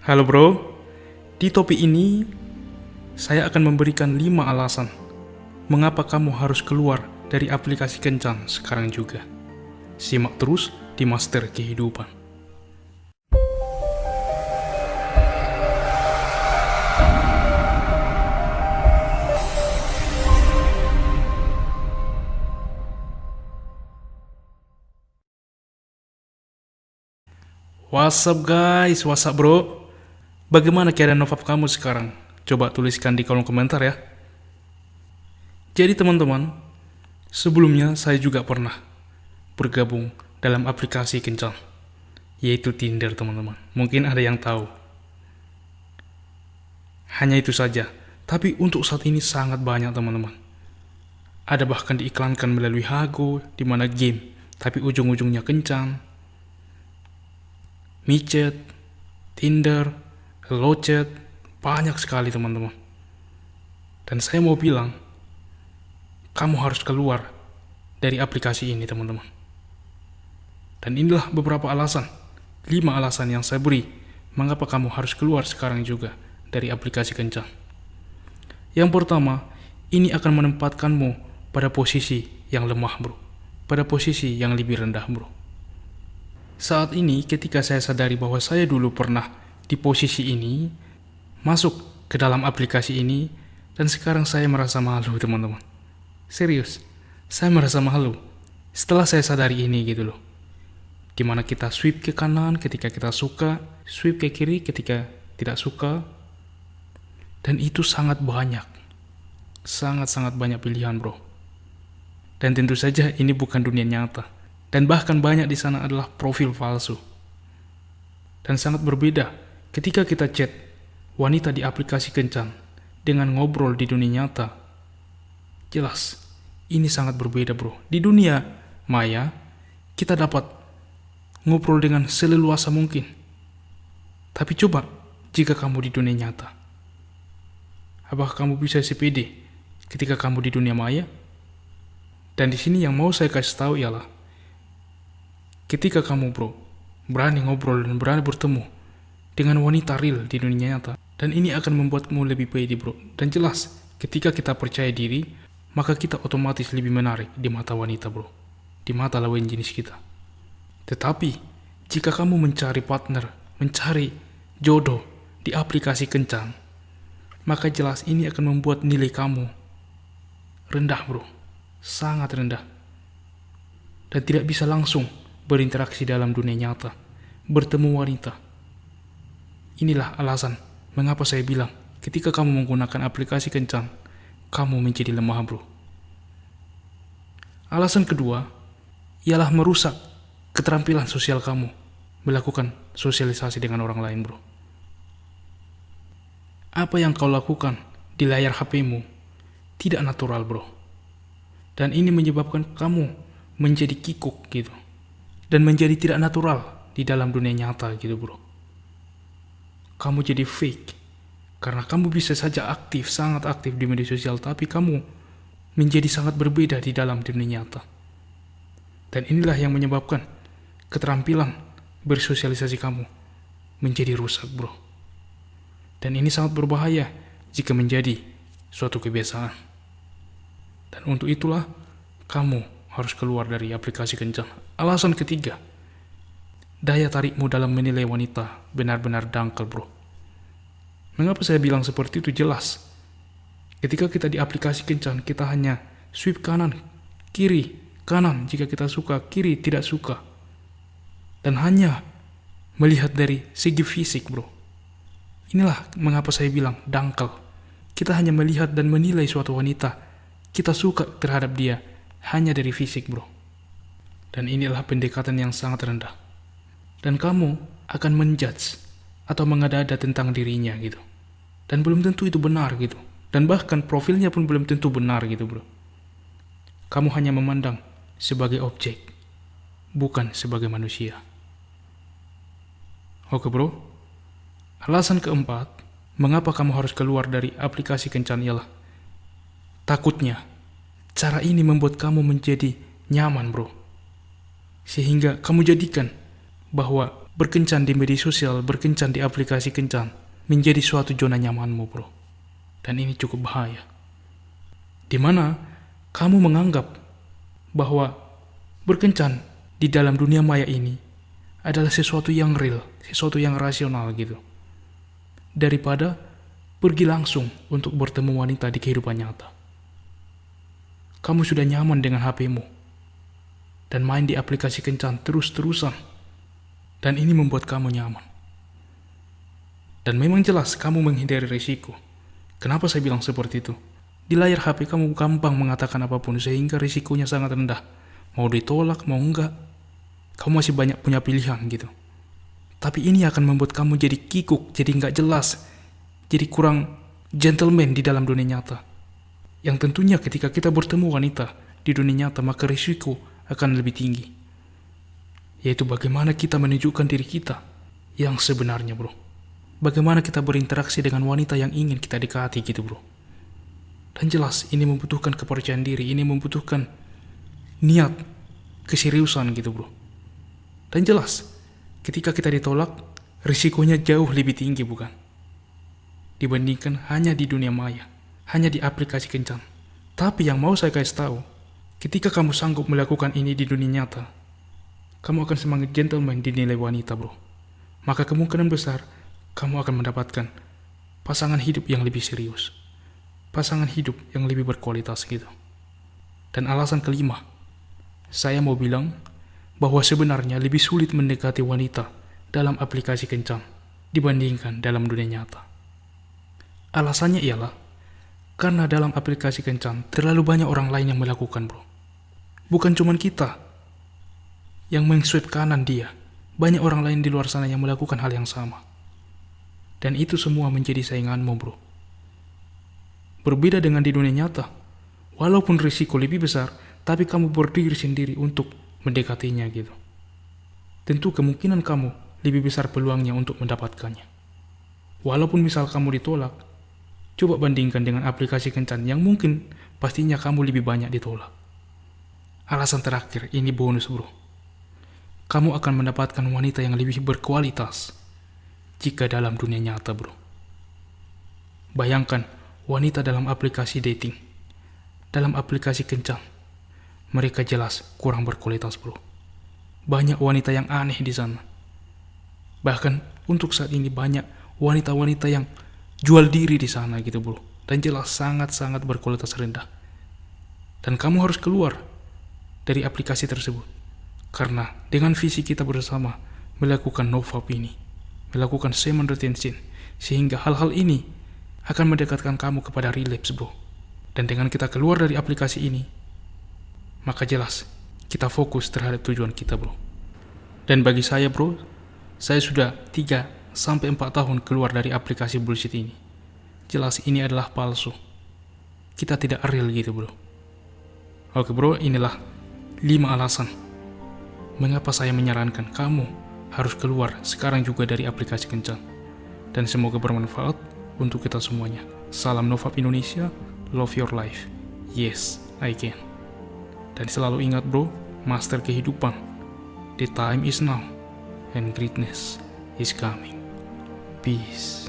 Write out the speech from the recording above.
Halo bro, di topik ini saya akan memberikan 5 alasan mengapa kamu harus keluar dari aplikasi kencan sekarang juga. Simak terus di Master Kehidupan. What's up guys, what's up bro? Bagaimana keadaan novap kamu sekarang? Coba tuliskan di kolom komentar ya. Jadi teman-teman, sebelumnya saya juga pernah bergabung dalam aplikasi kencan, yaitu Tinder teman-teman. Mungkin ada yang tahu. Hanya itu saja, tapi untuk saat ini sangat banyak teman-teman. Ada bahkan diiklankan melalui Hago, di mana game, tapi ujung-ujungnya kencan. Micet, Tinder, Hello Chat, banyak sekali teman-teman. Dan saya mau bilang, kamu harus keluar dari aplikasi ini teman-teman. Dan inilah beberapa alasan, 5 alasan yang saya beri, mengapa kamu harus keluar sekarang juga dari aplikasi kencan. Yang pertama, ini akan menempatkanmu pada posisi yang lemah bro, pada posisi yang lebih rendah bro. Saat ini ketika saya sadari bahwa saya dulu pernah di posisi ini, masuk ke dalam aplikasi ini, dan sekarang saya merasa malu teman-teman. Serius, saya merasa malu setelah saya sadari ini gitu loh. Dimana kita swipe ke kanan ketika kita suka, swipe ke kiri ketika tidak suka, dan itu sangat banyak, sangat-sangat banyak pilihan bro. Dan tentu saja ini bukan dunia nyata, dan bahkan banyak di sana adalah profil palsu. Dan sangat berbeda ketika kita chat wanita di aplikasi kencan dengan ngobrol di dunia nyata. Jelas, ini sangat berbeda bro. Di dunia maya, kita dapat ngobrol dengan seleluasa mungkin. Tapi coba, jika kamu di dunia nyata, apakah kamu bisa sepede ketika kamu di dunia maya? Dan di sini yang mau saya kasih tahu ialah, ketika kamu bro, berani ngobrol dan berani bertemu dengan wanita real di dunia nyata, dan ini akan membuatmu lebih pede bro. Dan jelas, ketika kita percaya diri, maka kita otomatis lebih menarik di mata wanita bro, di mata lawan jenis kita. Tetapi jika kamu mencari partner, mencari jodoh di aplikasi kencan, maka jelas ini akan membuat nilai kamu rendah bro, sangat rendah, dan tidak bisa langsung berinteraksi dalam dunia nyata, bertemu wanita. Inilah alasan mengapa saya bilang, ketika kamu menggunakan aplikasi kencan, kamu menjadi lemah bro. Alasan kedua ialah merusak keterampilan sosial kamu, melakukan sosialisasi dengan orang lain bro. Apa yang kau lakukan di layar HP-mu tidak natural bro. Dan ini menyebabkan kamu menjadi kikuk gitu, dan menjadi tidak natural di dalam dunia nyata gitu bro. Kamu jadi fake, karena kamu bisa saja aktif, sangat aktif di media sosial, tapi kamu menjadi sangat berbeda di dalam dunia nyata. Dan inilah yang menyebabkan keterampilan bersosialisasi kamu menjadi rusak bro. Dan ini sangat berbahaya jika menjadi suatu kebiasaan. Dan untuk itulah kamu harus keluar dari aplikasi kencan. Alasan ketiga, daya tarikmu dalam menilai wanita benar-benar dangkal bro. Mengapa saya bilang seperti itu? Jelas, ketika kita di aplikasi kencan, kita hanya swipe kanan, kiri, kanan jika kita suka, kiri tidak suka. Dan hanya melihat dari segi fisik bro. Inilah mengapa saya bilang dangkal. Kita hanya melihat dan menilai suatu wanita, kita suka terhadap dia hanya dari fisik bro. Dan inilah pendekatan yang sangat rendah. Dan kamu akan menjudge atau mengada-ada tentang dirinya gitu. Dan belum tentu itu benar gitu. Dan bahkan profilnya pun belum tentu benar gitu bro. Kamu hanya memandang sebagai objek, bukan sebagai manusia. Oke bro. Alasan keempat, mengapa kamu harus keluar dari aplikasi kencan ialah, takutnya cara ini membuat kamu menjadi nyaman bro. Sehingga kamu jadikan bahwa berkencan di media sosial, berkencan di aplikasi kencan, menjadi suatu zona nyamanmu, bro. Dan ini cukup bahaya. Dimana kamu menganggap bahwa berkencan di dalam dunia maya ini adalah sesuatu yang real, sesuatu yang rasional gitu. Daripada pergi langsung untuk bertemu wanita di kehidupan nyata. Kamu sudah nyaman dengan HP-mu dan main di aplikasi kencan terus-terusan. Dan ini membuat kamu nyaman. Dan memang jelas kamu menghindari risiko. Kenapa saya bilang seperti itu? Di layar HP kamu gampang mengatakan apapun sehingga risikonya sangat rendah. Mau ditolak, mau enggak, kamu masih banyak punya pilihan gitu. Tapi ini akan membuat kamu jadi kikuk, jadi enggak jelas, jadi kurang gentleman di dalam dunia nyata. Yang tentunya ketika kita bertemu wanita di dunia nyata, maka risiko akan lebih tinggi. Yaitu bagaimana kita menunjukkan diri kita yang sebenarnya, bro. Bagaimana kita berinteraksi dengan wanita yang ingin kita dekati gitu, bro. Dan jelas ini membutuhkan kepercayaan diri, ini membutuhkan niat, keseriusan gitu, bro. Dan jelas ketika kita ditolak, risikonya jauh lebih tinggi, bukan? Dibandingkan hanya di dunia maya, hanya di aplikasi kencan. Tapi yang mau saya kasih tahu, ketika kamu sanggup melakukan ini di dunia nyata, kamu akan semakin gentleman dinilai wanita, bro. Maka kemungkinan besar kamu akan mendapatkan pasangan hidup yang lebih serius, pasangan hidup yang lebih berkualitas gitu. Dan alasan kelima, saya mau bilang bahwa sebenarnya lebih sulit mendekati wanita dalam aplikasi kencan dibandingkan dalam dunia nyata. Alasannya ialah karena dalam aplikasi kencan terlalu banyak orang lain yang melakukan, bro. Bukan cuma kita yang meng-swipe kanan dia, banyak orang lain di luar sana yang melakukan hal yang sama. Dan itu semua menjadi sainganmu, bro. Berbeda dengan di dunia nyata, walaupun risiko lebih besar, tapi kamu berdiri sendiri untuk mendekatinya gitu. Tentu kemungkinan kamu lebih besar peluangnya untuk mendapatkannya. Walaupun misal kamu ditolak, coba bandingkan dengan aplikasi kencan yang mungkin pastinya kamu lebih banyak ditolak. Alasan terakhir, ini bonus, bro. Kamu akan mendapatkan wanita yang lebih berkualitas jika dalam dunia nyata, bro. Bayangkan wanita dalam aplikasi dating, dalam aplikasi kencan, mereka jelas kurang berkualitas, bro. Banyak wanita yang aneh di sana. Bahkan untuk saat ini banyak wanita-wanita yang jual diri di sana gitu, bro. Dan jelas sangat-sangat berkualitas rendah. Dan kamu harus keluar dari aplikasi tersebut. Karena dengan visi kita bersama melakukan nofap ini, melakukan semen retention, sehingga hal-hal ini akan mendekatkan kamu kepada relapse, bro. Dan dengan kita keluar dari aplikasi ini, maka jelas kita fokus terhadap tujuan kita, bro. Dan bagi saya, bro, saya sudah 3-4 tahun keluar dari aplikasi bullshit ini. Jelas ini adalah palsu. Kita tidak real gitu, bro. Oke, bro, inilah 5 alasan mengapa saya menyarankan kamu harus keluar sekarang juga dari aplikasi kencan. Dan semoga bermanfaat untuk kita semuanya. Salam Nofap Indonesia, love your life. Yes, I can. Dan selalu ingat, bro, master kehidupan. The time is now and greatness is coming. Peace.